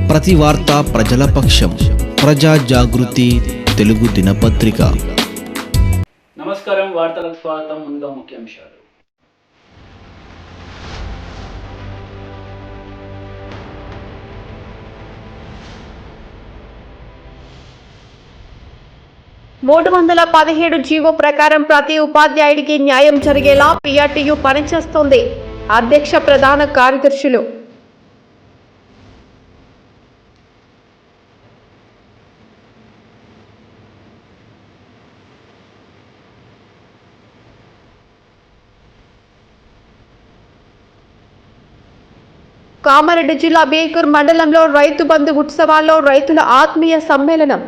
ప్రతి వార్త ప్రజల పక్షం. ప్రజా జాగృతి తెలుగు దినపత్రిక. నమస్కారం, వార్తలకు స్వాగతం. ముందుగా ముఖ్యాంశాలు. మూడు 317 జీవో ప్రకారం ప్రతి ఉపాధ్యాయుడికి న్యాయం జరిగేలా పిఆర్టీయూ పనిచేస్తోంది. అధ్యక్ష ప్రధాన కార్యదర్శులు. కామారెడ్డి జిల్లా బేకూర్ మండలంలో రైతు బంధు ఉత్సవాల్లో రైతుల ఆత్మీయ సమ్మేళనం.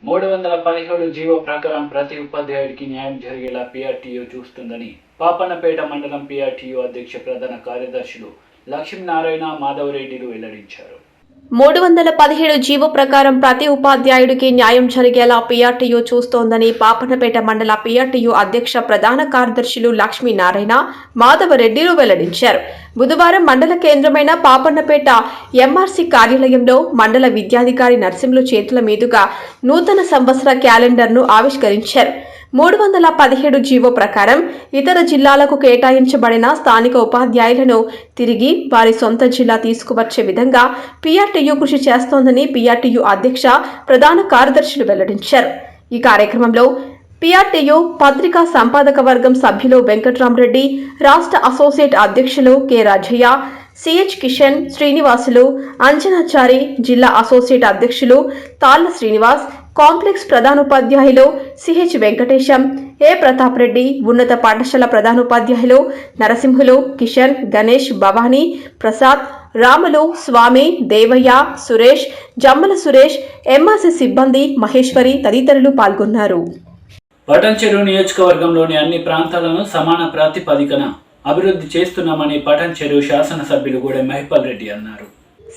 మూడు 317 జీవో ప్రకారం ప్రతి ఉపాధ్యాయుడికి న్యాయం జరిగేలా పిఆర్టీయూ చూస్తుందని పాపన్నపేట మండలం పిఆర్టీయూ అధ్యక్ష ప్రధాన కార్యదర్శులు లక్ష్మీనారాయణ మాధవరెడ్డిలు వెల్లడించారు. 317 జీవో ప్రకారం ప్రతి ఉపాధ్యాయుడికి న్యాయం జరిగేలా పిఆర్టీయూ చూస్తోందని పాపన్నపేట మండల పిఆర్టీయూ అధ్యక్ష ప్రధాన కార్యదర్శులు లక్ష్మీనారాయణ మాధవరెడ్డిలు వెల్లడించారు. బుధవారం మండల కేంద్రమైన పాపన్నపేట ఎంఆర్సీ కార్యాలయంలో మండల విద్యాధికారి నరసింహులు చేతుల మీదుగా నూతన సంవత్సర క్యాలెండర్ను ఆవిష్కరించారు. 317 జీవో ప్రకారం ఇతర జిల్లాలకు కేటాయించబడిన స్థానిక ఉపాధ్యాయులను తిరిగి వారి సొంత జిల్లా తీసుకువచ్చే విధంగా పిఆర్టీయూ కృషి చేస్తోందని పిఆర్టీయూ అధ్యక్ష ప్రధాన కార్యదర్శులు వెల్లడించారు. ఈ కార్యక్రమంలో పిఆర్టీయూ పత్రికా సంపాదక వర్గం సభ్యులు వెంకట్రామరెడ్డి, రాష్ట్ర అసోసియేట్ అధ్యక్షులు కె రాజయ్య, సిహెచ్ కిషన్, శ్రీనివాసులు, అంజనాచారి, జిల్లా అసోసియేట్ అధ్యక్షులు తాళ్ల శ్రీనివాస్, కాంప్లెక్స్ ప్రధానోపాధ్యాయులు సిహెచ్ వెంకటేశం, ఏ ప్రతాప్ రెడ్డి, ఉన్నత పాఠశాల ప్రధానోపాధ్యాయులు నరసింహులు, కిషన్, గణేష్, భవానీ, ప్రసాద్, రాములు, స్వామి, దేవయ్య, సురేష్, జమ్మల సురేష్, ఎంఆర్సీ సిబ్బంది, మహేశ్వరి తదితరులు పాల్గొన్నారు. పటాన్చెరు నియోజకవర్గంలోని అన్ని ప్రాంతాలను సమాన ప్రాతిపదికన అభివృద్ధి చేస్తున్నామని పటాన్చెరు శాసనసభ్యులు గూడెం మహిపాల్ రెడ్డి అన్నారు.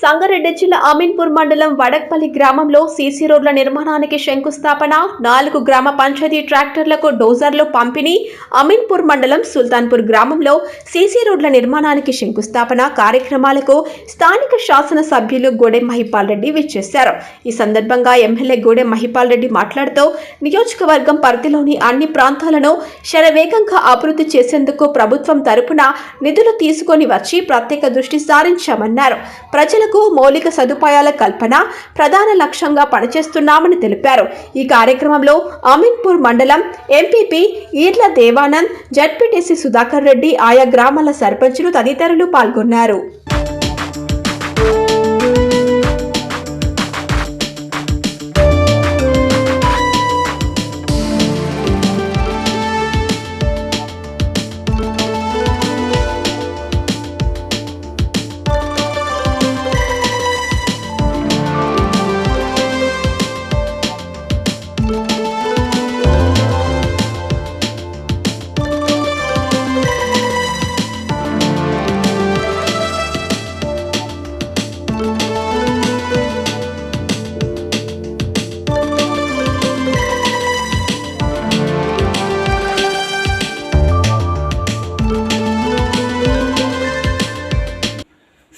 సంగారెడ్డి జిల్లా అమీన్పూర్ మండలం వడక్పల్లి గ్రామంలో సీసీ రోడ్ల నిర్మాణానికి శంకుస్థాపన, 4 గ్రామ పంచాయతీ ట్రాక్టర్లకు డోజర్లు పంపిణీ. అమీన్పూర్ మండలం సుల్తాన్పూర్ గ్రామంలో సీసీ రోడ్ల నిర్మాణానికి శంకుస్థాపన కార్యక్రమాలకు స్థానిక శాసన సభ్యులు గూడెం మహిపాల్ రెడ్డి విచ్చేశారు. ఈ సందర్భంగా ఎమ్మెల్యే గూడెం మహిపాల్ రెడ్డి మాట్లాడుతూ నియోజకవర్గం పరిధిలోని అన్ని ప్రాంతాలను శరవేగంగా అభివృద్ధి చేసేందుకు ప్రభుత్వం తరపున నిధులు తీసుకొని వచ్చి ప్రత్యేక దృష్టి సారించామన్నారు. ప్రజలకు మౌలిక సదుపాయాల కల్పన ప్రధాన లక్ష్యంగా పనిచేస్తున్నామని తెలిపారు. ఈ కార్యక్రమంలో అమీన్పూర్ మండలం ఎంపీపీ ఈర్ల దేవానంద్, జడ్పీటీసీ సుధాకర్ రెడ్డి, ఆయా గ్రామాల సర్పంచులు తదితరులు పాల్గొన్నారు.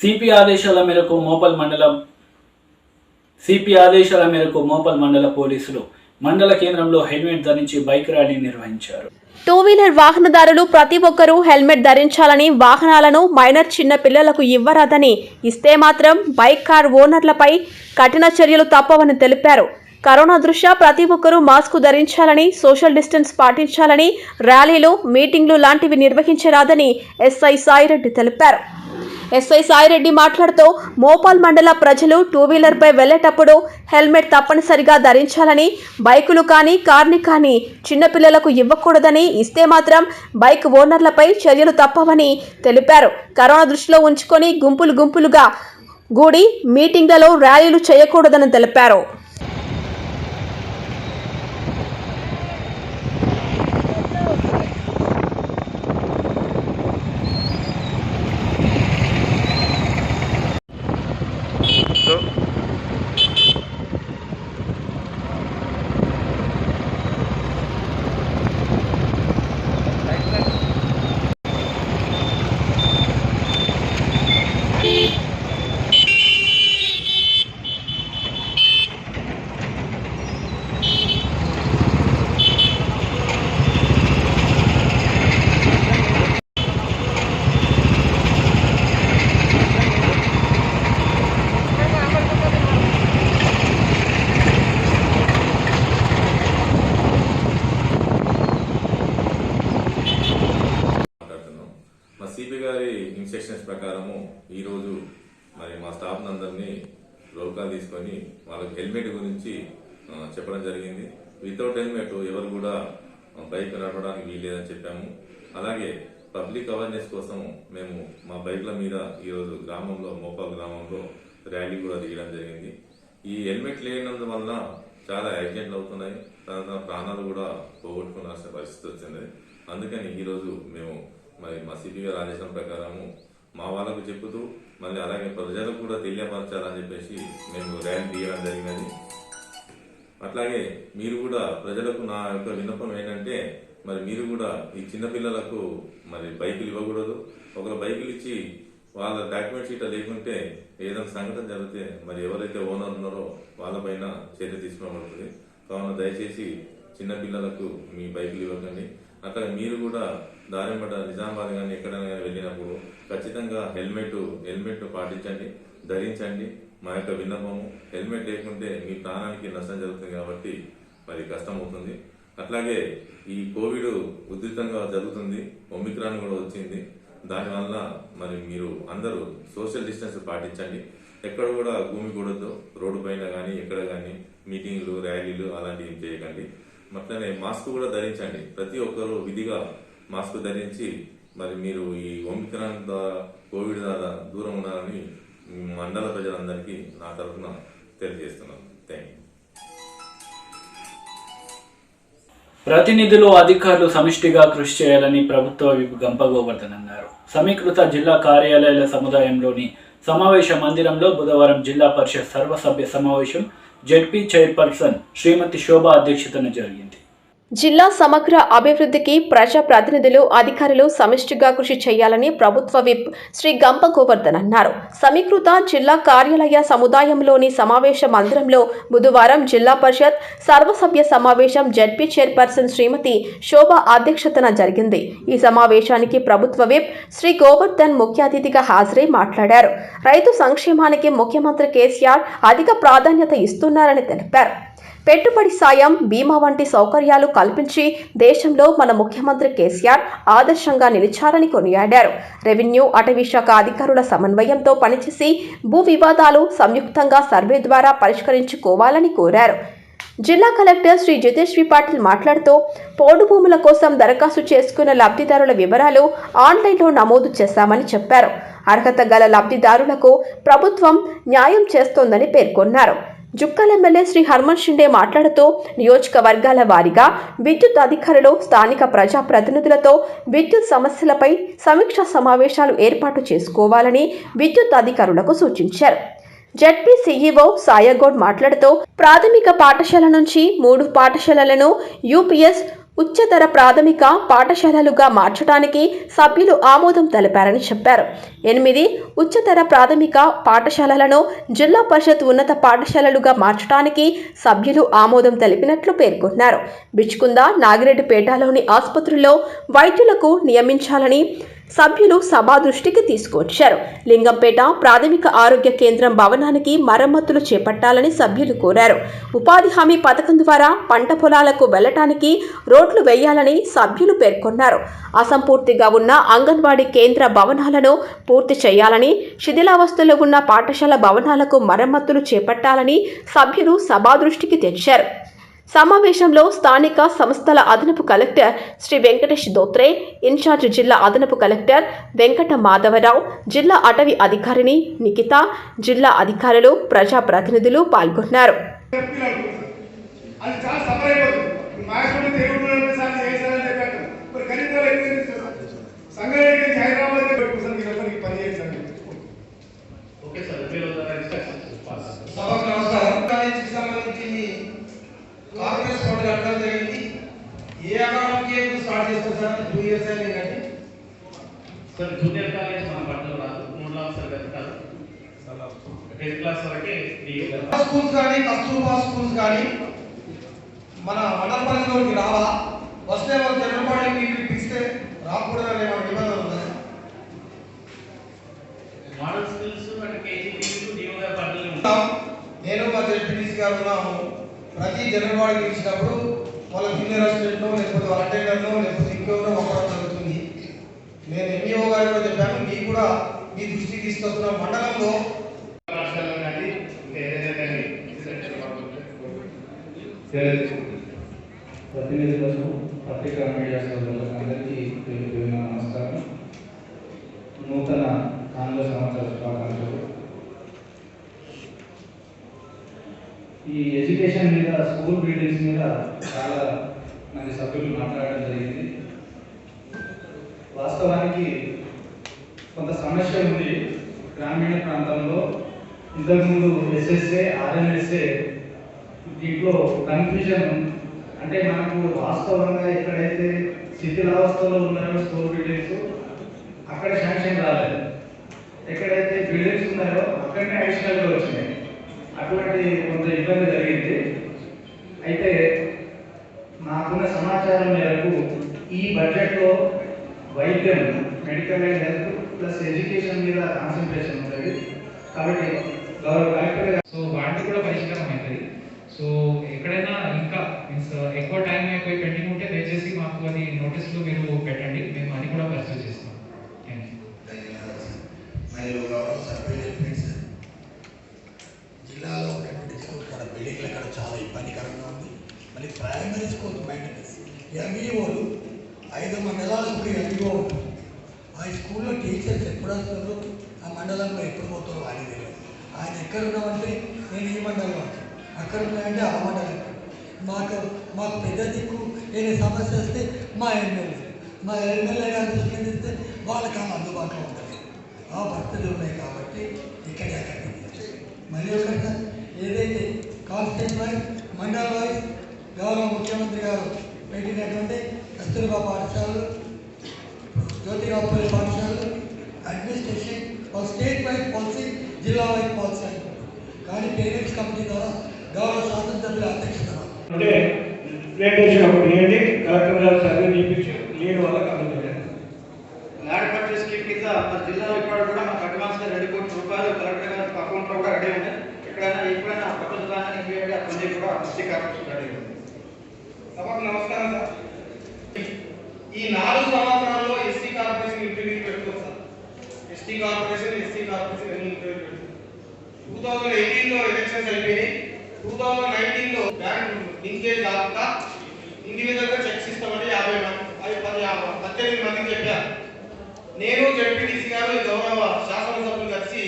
సిపి ఆదేశాల మేరకు మోపల్ మండల పోలీసులు మండల కేంద్రంలో హెల్మెట్ ధరించి బైక్ ర్యాలీ నిర్వహించారు. 2-వీలర్ వాహనదారులు ప్రతి ఒక్కరూ హెల్మెట్ ధరించాలని, వాహనాలను మైనర్ చిన్న పిల్లలకు ఇవ్వరాదని, ఇస్తే మాత్రం బైక్ కార్ ఓనర్లపై కఠిన చర్యలు తప్పవని తెలిపారు. కరోనా దృష్ట్యా ప్రతి ఒక్కరూ మాస్క్ ధరించాలని, సోషల్ డిస్టెన్స్ పాటించాలని, ర్యాలీలు, మీటింగ్లు లాంటివి నిర్వహించరాదని ఎస్ఐ సాయిరెడ్డి తెలిపారు. ఎస్ఐ సాయిరెడ్డి మాట్లాడుతూ మోపాల్ మండల ప్రజలు 2-వీలర్పై వెళ్లేటప్పుడు హెల్మెట్ తప్పనిసరిగా ధరించాలని, బైకులు కానీ కార్ని కానీ చిన్నపిల్లలకు ఇవ్వకూడదని, ఇస్తే మాత్రం బైక్ ఓనర్లపై చర్యలు తప్పవని తెలిపారు. కరోనా దృష్టిలో ఉంచుకొని గుంపులుగా గూడి మీటింగ్లలో ర్యాలీలు చేయకూడదని తెలిపారు. ప్రజలందరినీ రోకాలు తీసుకొని వాళ్ళకి హెల్మెట్ గురించి చెప్పడం జరిగింది. వితౌట్ హెల్మెట్ ఎవరు కూడా బైక్ నడపడానికి వీల్లేదని చెప్పాము. అలాగే పబ్లిక్ అవేర్నెస్ కోసం మేము మా బైక్ల మీద ఈరోజు గ్రామంలో మోపా గ్రామంలో ర్యాలీ కూడా దిగడం జరిగింది. ఈ హెల్మెట్ లేనందువల్ల చాలా యాక్సిడెంట్లు అవుతున్నాయి, తర్వాత ప్రాణాలు కూడా పోగొట్టుకున్నాల్సిన పరిస్థితి వచ్చింది. అందుకని ఈరోజు మేము మరి మా సిపి గారి ఆదేశం ప్రకారము మా వాళ్ళకు చెప్పుతూ మళ్ళీ అలాగే ప్రజలకు కూడా తెలియపరచాలని చెప్పేసి మేము ర్యాలీ తీయడం జరిగినది. అట్లాగే మీరు కూడా ప్రజలకు నా యొక్క విన్నపం ఏంటంటే మరి మీరు కూడా ఈ చిన్నపిల్లలకు మరి బైకులు ఇవ్వకూడదు. ఒకరు బైకులు ఇచ్చి వాళ్ళ డాక్యుమెంట్స్ ఇట్లా లేకుంటే ఏదైనా సంఘటన జరిగితే మరి ఎవరైతే ఓనర్ ఉన్నారో వాళ్ళపైన చర్య తీసుకోబడుతుంది. కావున దయచేసి చిన్నపిల్లలకు మీ బైకులు ఇవ్వకండి. అట్లాగే మీరు కూడా దారిపడ్డ నిజామాబాద్ కానీ ఎక్కడైనా కానీ వెళ్ళినప్పుడు ఖచ్చితంగా హెల్మెట్ పాటించండి, ధరించండి. మా యొక్క విన్నపము, హెల్మెట్ లేకుంటే మీ ప్రాణానికి నష్టం జరుగుతుంది కాబట్టి మరి కష్టం అవుతుంది. అట్లాగే ఈ కోవిడ్ ఉధృతంగా జరుగుతుంది, ఒమిక్రాన్ కూడా వచ్చింది. దానివల్ల మరి మీరు అందరూ సోషల్ డిస్టెన్స్ పాటించండి. ఎక్కడ కూడా కూడదు, రోడ్డు పైన కానీ ఎక్కడ కానీ మీటింగ్లు ర్యాలీలు అలాంటివి చేయకండి. అట్లనే మాస్క్ కూడా ధరించండి. ప్రతి ఒక్కరూ విధిగా మాస్క్ ధరించి మరి మీరు ఈ ఒమిక్రాన్ కోవిడ్ ద్వారా దూరం ఉన్నారని మండల ప్రజలందరికీ నా తరఫున తెలియజేస్తున్నాను. Thank you. ప్రతినిధులు అధికారులు సమిష్టిగా కృషి చేయాలని ప్రభుత్వ విప్ గంప గోవర్ధన్ అన్నారు. సమీకృత జిల్లా కార్యాలయాల సముదాయంలోని సమావేశ మందిరంలో బుధవారం జిల్లా పరిషత్ సర్వసభ్య సమావేశం జెడ్పీ చైర్పర్సన్ శ్రీమతి శోభ అధ్యక్షతన జరిగింది. జిల్లా సమగ్ర అభివృద్ధికి ప్రజా ప్రతినిధులు అధికారులు సమిష్టిగా కృషి చేయాలని ప్రభుత్వ విప్ శ్రీ గంప గోవర్ధన్ అన్నారు. సమీకృత జిల్లా కార్యాలయ సముదాయంలోని సమావేశ మందిరంలో బుధవారం జిల్లా పరిషత్ సర్వసభ్య సమావేశం జెడ్పీ చైర్పర్సన్ శ్రీమతి శోభ అధ్యక్షతన జరిగింది. ఈ సమావేశానికి ప్రభుత్వ విప్ శ్రీ గోవర్ధన్ ముఖ్య అతిథిగా హాజరై మాట్లాడారు. రైతు సంక్షేమానికి ముఖ్యమంత్రి కేసీఆర్ అధిక ప్రాధాన్యత ఇస్తున్నారని తెలిపారు. పెట్టుబడి సాయం, బీమా వంటి సౌకర్యాలు కల్పించి దేశంలో మన ముఖ్యమంత్రి కేసీఆర్ ఆదర్శంగా నిలిచారని కొనియాడారు. రెవెన్యూ, అటవీ శాఖ అధికారుల సమన్వయంతో పనిచేసి భూ వివాదాలు సంయుక్తంగా సర్వే ద్వారా పరిష్కరించుకోవాలని కోరారు. జిల్లా కలెక్టర్ శ్రీ జితేశ్వరి పాటిల్ మాట్లాడుతూ పోడు భూముల కోసం దరఖాస్తు చేసుకున్న లబ్ధిదారుల వివరాలు ఆన్లైన్లో నమోదు చేశామని చెప్పారు. అర్హత గల లబ్ధిదారులకు ప్రభుత్వం న్యాయం చేస్తోందని పేర్కొన్నారు. జుక్కల్ ఎమ్మెల్యే శ్రీ హర్మన్ షిండే మాట్లాడుతూ నియోజకవర్గాల వారీగా విద్యుత్ అధికారులు స్థానిక ప్రజాప్రతినిధులతో విద్యుత్ సమస్యలపై సమీక్షా సమావేశాలు ఏర్పాటు చేసుకోవాలని విద్యుత్ అధికారులకు సూచించారు. జెడ్పీ సీఈఓ సాయగౌడ్ మాట్లాడుతూ ప్రాథమిక పాఠశాల నుంచి 3 పాఠశాలలను యూపీఎస్ ఉच्चతర ప్రాథమిక పాఠశాలలుగా మార్చడానికి సభ్యులు ఆమోదం తెలిపారని చెప్పారు. 8 ఉच्चతర ప్రాథమిక పాఠశాలలను జిల్లా పరిషత్ ఉన్నత పాఠశాలలుగా మార్చడానికి సభ్యులు ఆమోదం తెలిపినట్లు పేర్కొన్నారు. బిచ్కుంద, నాగిరెడ్డిపేటలోని ఆసుపత్రుల్లో వైద్యులకు నియమించాలని సభ్యులు సభా దృష్టికి తీసుకొచ్చారు. లింగంపేట ప్రాథమిక ఆరోగ్య కేంద్రం భవనానికి మరమ్మతులు చేపట్టాలని సభ్యులు కోరారు. ఉపాధి హామీ పథకం ద్వారా పంట పొలాలకు వెళ్లటానికి రోడ్లు వేయాలని సభ్యులు పేర్కొన్నారు. అసంపూర్తిగా ఉన్న అంగన్వాడీ కేంద్ర భవనాలను పూర్తి చేయాలని, శిథిలావస్థలో ఉన్న పాఠశాల భవనాలకు మరమ్మతులు చేపట్టాలని సభ్యులు సభా దృష్టికి తెచ్చారు. సమావేశంలో స్థానిక సంస్థల అదనపు కలెక్టర్ శ్రీ వెంకటేష్ దోత్రే, ఇన్ఛార్జ్ జిల్లా అదనపు కలెక్టర్ వెంకట మాధవరావు, జిల్లా అటవీ అధికారిని నిఖిత, జిల్లా అధికారులు, ప్రజాప్రతినిధులు పాల్గొన్నారు. కాంగ్రెస్ పార్టీ కట్టడం జరిగింది. ఏ అకాడమీకి స్టార్ట్ చేస్తారు సార్? 2 years అయింది కండి సార్. జూనియర్ కాలేజ్ మనం పట్టణంలో రాదు, 3 లాక్స్ కట్టాలి. 10th క్లాస్ వరకే స్కూల్స్ కానీ కస్తూర్బా స్కూల్స్ కానీ మన మండల పరిధిలోకి రావా? వస్తే వాళ్ళు జనరల్ బాడీ మీటింగ్ ఇస్తే రాకూడదనే నిబంధన ఉందా? మోడల్ స్కూల్స్ అంటే కేజీబీ డిఓగా పట్టణంలో నేను మా జెడ్పీటీసీ గారు ఉన్నాము. ప్రతి జనరల్ బాడీకి ఇచ్చినప్పుడు వాళ్ళ జూనియర్ అసిస్టెంట్నో లేకపోతే వాళ్ళ అటెండర్నో లేకపోతే ఇంకెవరో ఒక్కడం జరుగుతుంది. నేను ఎంఈఓ గారు కూడా చెప్పాను, మీకు కూడా మీ దృష్టికి తీసుకొస్తున్న మండలంలో ప్రతినిధులకు పత్రికా మీడియా సోదరులకు అందరికీ నమస్కారం. నూతన ఆంగ్ల సంవత్సర శుభాకాంక్షలు. ఈ ఎడ్యుకేషన్ మీద, స్కూల్ బిల్డింగ్స్ మీద చాలా మంది సభ్యులు మాట్లాడడం జరిగింది. వాస్తవానికి కొంత సమస్య ఉంది. గ్రామీణ ప్రాంతంలో ఇంతకుముందు ఎస్ఎస్ఏ, ఆర్ఎంఎస్ఏ దీంట్లో కన్ఫ్యూజన్, అంటే మనకు వాస్తవంగా ఎక్కడైతే శిథిలావస్థలో ఉన్నాయో స్కూల్ బిల్డింగ్స్ అక్కడ శాంక్షన్ రాలేదు, ఎక్కడైతే బిల్డింగ్స్ ఉన్నాయో అక్కడనే అడిషనల్గా వచ్చినాయి. అటువంటి కొంత ఇబ్బంది జరిగింది. అయితే నాకున్న సమాచారం మేరకు ఈ బడ్జెట్లో వైద్యం, medical and health plus education మీద కాన్సన్ట్రేషన్ ఉంటుంది. కాబట్టి గౌరవ కలెక్టర్ సో వాటికి కూడా పరిష్కారం అవుతుంది. సో ఎక్కడైనా ఇంకా మీన్స్ ఎక్కువ టైం అయిపోయి పెండింగ్ ఉంటే దయచేసి మాకు అది నోటీస్లో మీరు పెట్టండి, మేము అది కూడా పరిశీలి చేస్తాం. Thank you. మరియు గౌరవ సభ్యులు ఫ్రెండ్స్, జిల్లాలో ఉన్నటువంటి ఇక్కడ బిల్డింగ్లు అక్కడ చాలా ఇబ్బందికరంగా ఉంది. మళ్ళీ ప్రైమరీ స్కూల్ మెయింటెనెన్స్, ఎంఈఓలు 5 మండలాలు ఇప్పుడు ఎంఈఓ ఉంటుంది. ఆ స్కూల్లో టీచర్స్ ఎప్పుడు వస్తారో, ఆ మండలంలో ఎప్పుడు పోతారో ఆయన తెలియదు. ఆయన ఎక్కడ ఉన్నామంటే నేను ఈ మండలం అంటే, అక్కడ ఉన్నాయంటే ఆ మండలం. మాకు పెద్ద దిక్కు ఏదైనా సమస్య వస్తే మా ఎమ్మెల్యే గారు దృష్టికి ఇస్తే వాళ్ళకి ఆమె అందుబాటులో ఉంటుంది. ఆ పరిస్థితులు ఉన్నాయి కాబట్టి ఇక్కడే అక్కడ మళ్ళీ ఒకటి ఏదైతే కాన్స్టిట్యూట్ వైజ్, మండల్ వైజ్ గౌరవ ముఖ్యమంత్రి గారు పెట్టినటువంటి కస్తూర్బా పాఠశాలలు, జ్యోతిరావుపల్లి పాఠశాలలు, అడ్మినిస్ట్రేషన్ ఒక స్టేట్ వైజ్ పాలసీ, జిల్లా వైజ్ పాలసీ అనుకుంటున్నాం. కానీ పేరెంట్స్ కమిటీ ద్వారా గౌరవ శాసనసభ్యుల అధ్యక్షత అంటే ప్లేటేషన్ ఒకటి ఏంటి, కలెక్టర్ గారు సర్వే చేయించారు, లేని వాళ్ళకి అందజేయాలి. ల్యాండ్ పర్చేస్ స్కీమ్ కింద మన జిల్లాలో ఇక్కడ కూడా మనకు అడ్వాన్స్గా 2 కోట్ల రూపాయలు కలెక్టర్ గారి అకౌంట్లో కూడా రెడీ ఉన్నాయి. ఎక్కడైనా ఎప్పుడైనా ప్రపోజల్ కానీ ఇవ్వండి, అతని కూడా డిస్ట్రిక్ట్ కార్పొరేషన్ రెడీ ఉంది. సభకు నమస్కారం సార్. ఈ 4 సంవత్సరాల్లో ఎస్సీ కార్పొరేషన్ ఇంటర్వ్యూ పెట్టుకోవచ్చు సార్. ఎస్సీ కార్పొరేషన్ ఇంటర్వ్యూ 2018లో ఎలక్షన్స్ అయిపోయినాయి. 2019లో బ్యాంక్ లింకేజ్ కాకుండా ఇండివిజువల్గా చెక్స్ ఇస్తామని 50 మంది, అది 18 మందికి చెప్పారు. నేను జడ్పీటీసీ గారు గౌరవ శాసనసభ్యులు కలిసి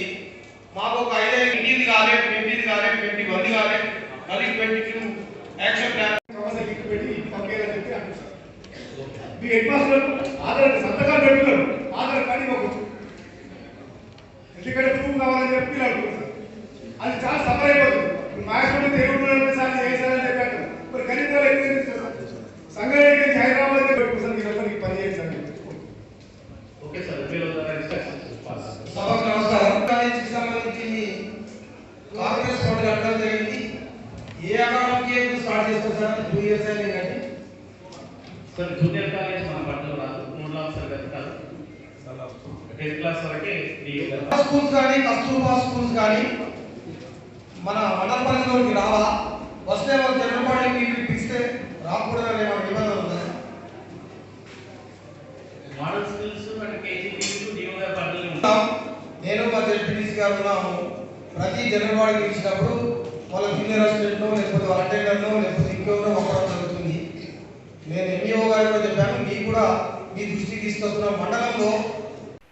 మాకు ఒక 5 ఇంటిది కాలే, 20 కాలే, 21 కాలే, మళ్ళీ 22 యాక్షన్ ప్లాన్ పెట్టి పంపేయాలని చెప్పి అంటున్నారు. మీ హెడ్ మాస్టర్ ఆధార్ సంతకాలు పెట్టున్నారు, ఆధార్ కార్డు ఇవ్వకూడదు, ఎందుకంటే ప్రూఫ్ కావాలని చెప్పి మీరు అనుకుంటున్నారు. అది చాలా సఫర్ అయిపోతుంది. మాస్టర్ దేవుడు సార్ చేశారని చెప్పారు. మరి గణితాలు ఎక్కువ సంగారెడ్డి హైదరాబాద్ పెట్టుకుంటారు, పని చేశారు. ఓకే సార్, మీరు సభకు నమస్కారం. కాలేజీకి సంబంధించి కాంగ్రెస్ కోట కట్టడం జరిగింది. ఏ అకాడమిక్ స్టార్ట్ చేస్తారు సార్? 2 ఇయర్స్ అయింది కానీ సార్ జూనియర్ కాలేజ్ మన పట్టణంలో రాదు, 3 లాక్స్ కట్టారు. 10th క్లాస్ వరకే స్కూల్స్ కానీ, కస్తూర్బా స్కూల్స్ కానీ మన మండల పరిధిలోకి రావా? వస్తే వాళ్ళు జనరల్ మీకు ఇస్తే రాకూడదని ఏమైనా నిబంధనలు ఉందా? మోడల్ స్కూల్స్ అంటే కేజీపీలు డిఓగా పద్ధతులు. నేను మా జడ్పీటీసీ గారు ఉన్నాము. ప్రతి జనరల్ వాడికి ఇచ్చినప్పుడు వాళ్ళ జూనియర్ అసిస్టెంట్లో లేకపోతే వాళ్ళ అటెండర్లో లేకపోతే ఇంకెవరో ఒక్కడం జరుగుతుంది. నేను ఎంఈఓ గారు కూడా చెప్పాను, మీకు కూడా మీ దృష్టికి తీసుకొస్తున్న మండలంలో.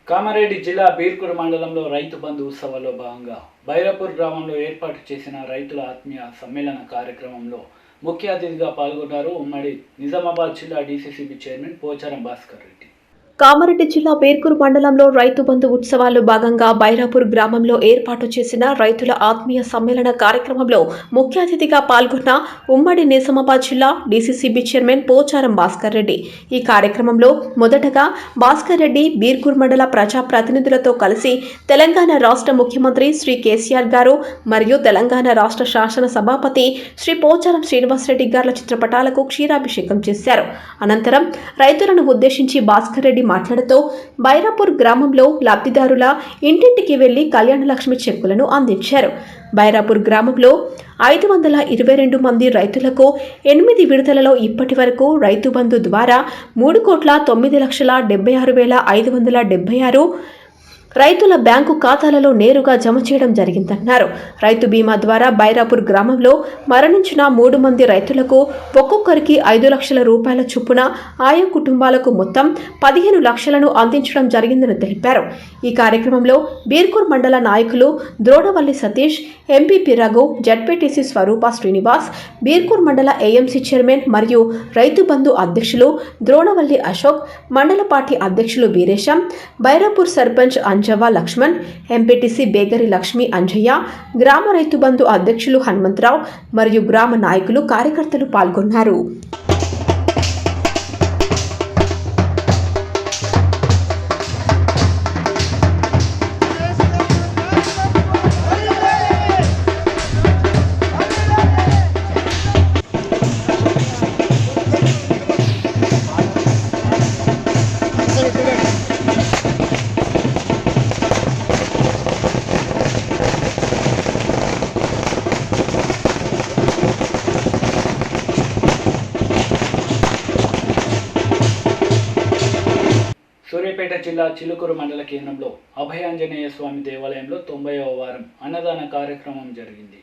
కామారెడ్డి జిల్లా బీర్కూరు మండలంలో రైతు బంధు ఉత్సవాల్లో భాగంగా బైరాపూర్ గ్రామంలో ఏర్పాటు చేసిన రైతుల ఆత్మీయ సమ్మేళన కార్యక్రమంలో ముఖ్య అతిథిగా పాల్గొన్నారు ఉమ్మడి నిజామాబాద్ జిల్లా డీసీసీబీ చైర్మన్ పోచారం భాస్కర్ రెడ్డి. కామారెడ్డి జిల్లా బేర్కూరు మండలంలో రైతు బంధు ఉత్సవాల్లో భాగంగా బైరాపూర్ గ్రామంలో ఏర్పాటు చేసిన రైతుల ఆత్మీయ సమ్మేళన కార్యక్రమంలో ముఖ్య అతిథిగా పాల్గొన్న ఉమ్మడి నిజామాబాద్ జిల్లా డీసీసీబీ చైర్మన్ పోచారం భాస్కర్ రెడ్డి. ఈ కార్యక్రమంలో మొదటగా భాస్కర్ రెడ్డి బీర్కూరు మండల ప్రజా ప్రతినిధులతో కలిసి తెలంగాణ రాష్ట్ర ముఖ్యమంత్రి శ్రీ కేసీఆర్ గారు మరియు తెలంగాణ రాష్ట్ర శాసన సభాపతి శ్రీ పోచారం శ్రీనివాసరెడ్డి గార్ల చిత్రపటాలకు క్షీరాభిషేకం చేశారు. అనంతరం రైతులను ఉద్దేశించి భాస్కర్ రెడ్డి మాట్లాడుతూ బైరాపూర్ గ్రామంలో లబ్ధిదారుల ఇంటింటికి వెళ్లి కళ్యాణలక్ష్మి చెక్కులను అందించారు. బైరాపూర్ గ్రామంలో 522 మంది రైతులకు 8 విడతలలో ఇప్పటి వరకు రైతు బంధు ద్వారా 3,09,76,576 రైతుల బ్యాంకు ఖాతాలలో నేరుగా జమ చేయడం జరిగిందన్నారు. రైతు బీమా ద్వారా బైరాపూర్ గ్రామంలో మరణించిన 3 మంది రైతులకు ఒక్కొక్కరికి 5 లక్షల రూపాయల చొప్పున ఆయా కుటుంబాలకు మొత్తం 15 లక్షలను అందించడం జరిగిందని తెలిపారు. ఈ కార్యక్రమంలో బీర్కూర్ మండల నాయకులు ద్రోడవల్లి సతీష్, ఎంపీపీ రఘు, జడ్పీటీసీ స్వరూప శ్రీనివాస్, బీర్కూర్ మండల ఏఎంసీ చైర్మన్ మరియు రైతు బంధు అధ్యక్షులు ద్రోడవల్లి అశోక్, మండల పార్టీ అధ్యక్షులు వీరేశం, బైరాపూర్ సర్పంచ్ అంజవా లక్ష్మణ్, ఎంపీటీసీ బేగరి లక్ష్మి అంజయ్య, గ్రామ రైతు బంధు అధ్యక్షులు హనుమంతరావు మరియు గ్రామ నాయకులు, కార్యకర్తలు పాల్గొన్నారు. సూర్యాపేట జిల్లా చిలుకూరు మండల కేంద్రంలో అభయాంజనేయ స్వామి దేవాలయంలో 90వ వారం అన్నదాన కార్యక్రమం జరిగింది.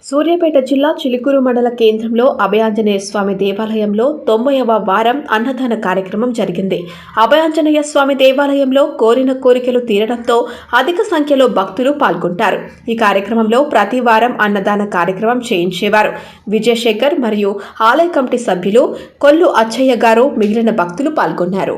సూర్యాపేట జిల్లా చిలుకూరు మండల కేంద్రంలో అభయాంజనేయ స్వామి దేవాలయంలో 90వ వారం అన్నదాన కార్యక్రమం జరిగింది. అభయాంజనేయ స్వామి దేవాలయంలో కోరిన కోరికలు తీరడంతో అధిక సంఖ్యలో భక్తులు పాల్గొంటారు. ఈ కార్యక్రమంలో ప్రతి వారం అన్నదాన కార్యక్రమం చేయించేవారు. విజయశేఖర్ మరియు ఆలయ కమిటీ సభ్యులు కొల్లు అచ్చయ్య గారు, మిగిలిన భక్తులు పాల్గొన్నారు.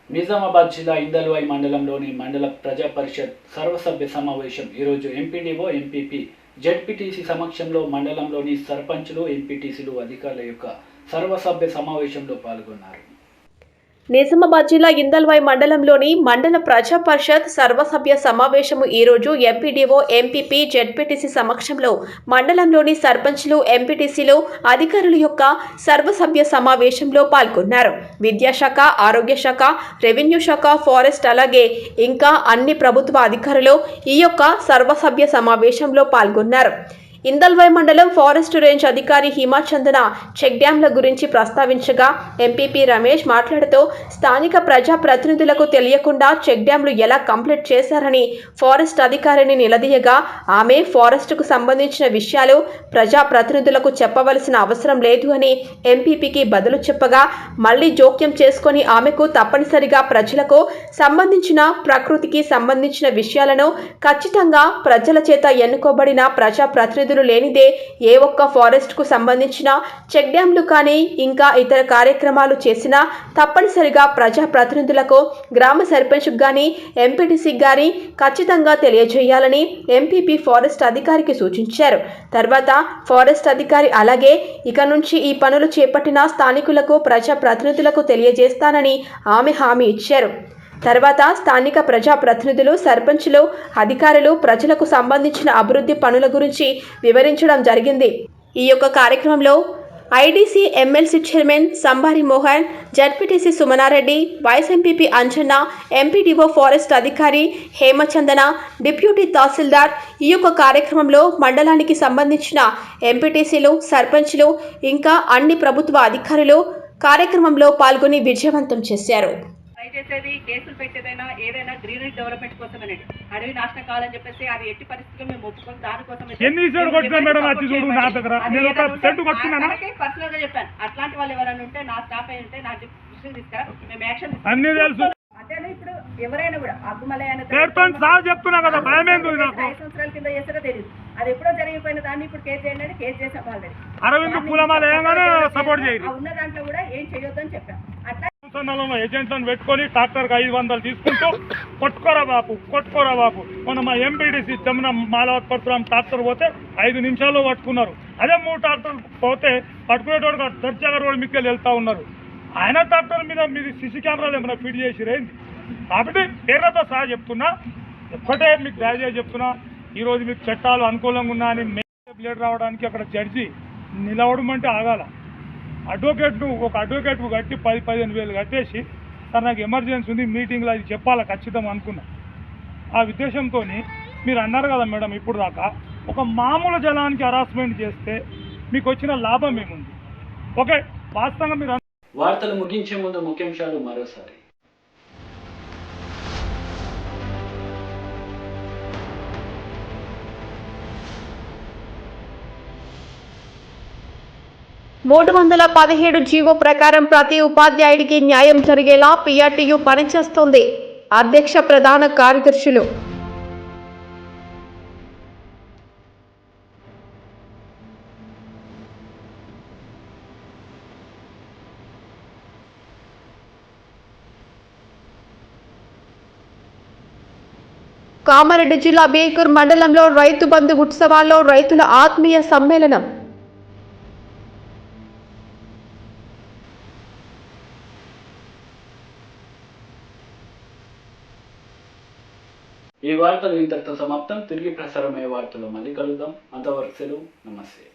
నిజామాబాద్ జిల్లా ఇందల్వాయి మండలంలోని మండల ప్రజా పరిషత్ సర్వసభ్య సమావేశం ఈరోజు ఎంపీడీఓ, ఎంపీపీ, జడ్పీటీసీ సమక్షంలో మండలంలోని సర్పంచులు, ఎంపీటీసీలు, అధికారుల యొక్క సర్వసభ్య సమావేశంలో పాల్గొన్నారు. నిజామాబాద్ జిల్లా ఇందల్వాయి మండలంలోని మండల ప్రజా పరిషత్ సర్వసభ్య సమావేశము ఈరోజు ఎంపీడీఓ, ఎంపీపీ, జడ్పీటీసీ సమక్షంలో మండలంలోని సర్పంచ్లు, ఎంపీటీసీలు, అధికారుల యొక్క సర్వసభ్య సమావేశంలో పాల్గొన్నారు. విద్యాశాఖ, ఆరోగ్య శాఖ, రెవెన్యూ శాఖ, ఫారెస్ట్ అలాగే ఇంకా అన్ని ప్రభుత్వ అధికారులు ఈ యొక్క సర్వసభ్య సమావేశంలో పాల్గొన్నారు. ఇందల్వాయి మండలం ఫారెస్ట్ రేంజ్ అధికారి హిమాచందన చెక్ డ్యాంల గురించి ప్రస్తావించగా ఎంపీపీ రమేష్ మాట్లాడుతూ స్థానిక ప్రజా ప్రతినిధులకు తెలియకుండా చెక్ డ్యాంలు ఎలా కంప్లీట్ చేశారని ఫారెస్ట్ అధికారిని నిలదీయగా ఆమె ఫారెస్ట్కు సంబంధించిన విషయాలు ప్రజా ప్రతినిధులకు చెప్పవలసిన అవసరం లేదు అని ఎంపీపీకి బదులు చెప్పగా మళ్లీ జోక్యం చేసుకొని ఆమెకు తప్పనిసరిగా ప్రజలకు సంబంధించిన ప్రకృతికి సంబంధించిన విషయాలను ఖచ్చితంగా ప్రజల చేత ఎన్నుకోబడిన ప్రజా ప్రతినిధులు లేనిదే ఏ ఒక్క ఫారెస్ట్ కు సంబంధించిన చెక్ డ్యాంలు కానీ ఇంకా ఇతర కార్యక్రమాలు చేసినా తప్పనిసరిగా ప్రజా ప్రతినిధులకు, గ్రామ సర్పంచ్ గాని, ఎంపీటీసీ గాని ఖచ్చితంగా తెలియజేయాలని ఎంపీపీ ఫారెస్ట్ అధికారికి సూచించారు. తర్వాత ఫారెస్ట్ అధికారి అలాగే ఇక నుంచి ఈ పనులు చేపట్టిన స్థానికులకు, ప్రజా ప్రతినిధులకు తెలియజేస్తానని ఆమె హామీ ఇచ్చారు. తర్వాత స్థానిక ప్రజా ప్రతినిధులు, సర్పంచులు, అధికారులు ప్రజలకు సంబంధించిన అభివృద్ధి పనుల గురించి వివరించడం జరిగింది. ఈ యొక్క కార్యక్రమంలో IDC MLC chairman Sambari Mohan, ZPTC Sumanareddy, vice MPP Anjanna, MPDO forest అధికారి హేమచందన, డిప్యూటీ తహసీల్దార్ ఈ యొక్క కార్యక్రమంలో మండలానికి సంబంధించిన ఎంపీటీసీలు, సర్పంచ్లు ఇంకా అన్ని ప్రభుత్వ అధికారులు కార్యక్రమంలో పాల్గొని విజయవంతం చేశారు. చేసేది కేసులు పెట్టేదైనా ఏదైనా గ్రీనరీ డెవలప్మెంట్ కోసమేనండి. అడవి నాశనం కావాలని చెప్పేసి అది ఎట్టి పరిస్థితుల్లో మేము ఒప్పుకొని దానికోసం పర్సనల్ గా చెప్పాను. అట్లాంటి వాళ్ళు ఎవరైనా ఉంటే నా స్టాఫ్ అయి ఉంటే నా దృష్టికి తీసుకురా, మేము యాక్షన్ అంటే ఇప్పుడు ఎవరైనా కూడా అగ్గుమలై అనే చెప్తున్నా కదా, భయమేంది నాకు. 5 సంవత్సరాల కింద చేస్తారో తెలియదు. అది ఎప్పుడో జరిగిపోయిన దాన్ని ఇప్పుడు కేసు చేయండి అంటే కేసు చేసాం ఆల్రెడీ. అరవింద్ పూలమాల ఏమని సపోర్ట్ చేయాలి. ఉన్న దాంట్లో కూడా ఏం చేయొద్దని చెప్పాం. అట్లా ఏజెంట్లను పెట్టుకొని ట్రాక్టర్కి 500 తీసుకుంటూ కొట్టుకోరా బాపు. మొన్న మా ఎంపీడీసీ జమున మాలవత్పరశురాం ట్రాక్టర్ పోతే 5 నిమిషాల్లో పట్టుకున్నారు. అదే 3 ట్రాక్టర్ పోతే పట్టుకునేటోడు దర్జాగా రోడ్డు మీదకి వెళ్తా ఉన్నారు. ఆయన ట్రాక్టర్ మీద మీరు సీసీ కెమెరాలు ఏమైనా ఫిట్ చేసిరేంది? కాబట్టి పేర్లతో సహా చెప్తున్నా, ఒక్కటే మీకు దయచేసి చెప్తున్నా, ఈరోజు మీకు చట్టాలు అనుకూలంగా ఉన్నాయని బ్లేడ్ రావడానికి అక్కడ జడ్జి నిలవడమంటే ఆగాల. ఒక అడ్వకేట్ను కట్టి 10-15 వేలు కట్టేసి సార్ నాకు ఎమర్జెన్సీ ఉంది మీటింగ్లో అది చెప్పాలా ఖచ్చితం అనుకున్నా. ఆ ఉద్దేశంతో మీరు అన్నారు కదా మేడం ఇప్పుడు దాకా, ఒక మామూలు జనానికి హరాస్మెంట్ చేస్తే మీకు వచ్చిన లాభం ఏముంది? ఓకే, వాస్తవంగా మీరు వార్తలు ముగించే ముందు ముఖ్యాంశాలు మరోసారి. మూడు 317 జీవో ప్రకారం ప్రతి ఉపాధ్యాయుడికి న్యాయం జరిగేలా పిఆర్టీయూ పనిచేస్తోంది. అధ్యక్ష ప్రధాన కార్యదర్శులు. కామారెడ్డి జిల్లా బేకూర్ మండలంలో రైతు బంధు ఉత్సవాల్లో రైతుల ఆత్మీయ సమ్మేళనం. ఈ వార్తలు ఇంతటితో సమాప్తం. తిరిగి ప్రసారమయ్యే వార్తలు మళ్ళీ కలుద్దాం. అంతవరకు సెలవు. నమస్తే.